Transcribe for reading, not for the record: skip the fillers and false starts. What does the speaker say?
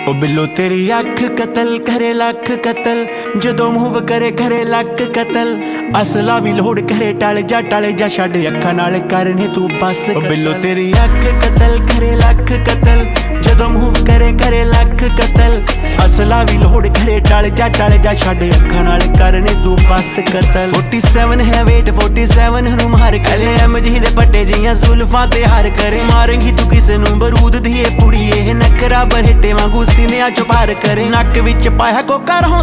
ओ बिल्लो तेरी अख कतल करे लख कतल, जदों मूव करे करे लक कतल। असला भी लोड़ करे टल जा छड़ अखा नाल करने तू बस। ओ बिल्लो तेरी अख कतल करे लख कतल, जदों मूव करे करे लख कतल। असला भी लोड़ करे टल जा छड़ अखा नाल करने तू बस कतल। 47 है वेट 47 नू मार कले एमजी दे पट्टे जियां जुल्फां ते हार करे। मारेंगी तू किसे नू बरूद दी पुड़िए नकरा बरहेटे वांगू सीने चो पार करे। नक विच पाया कोका रहों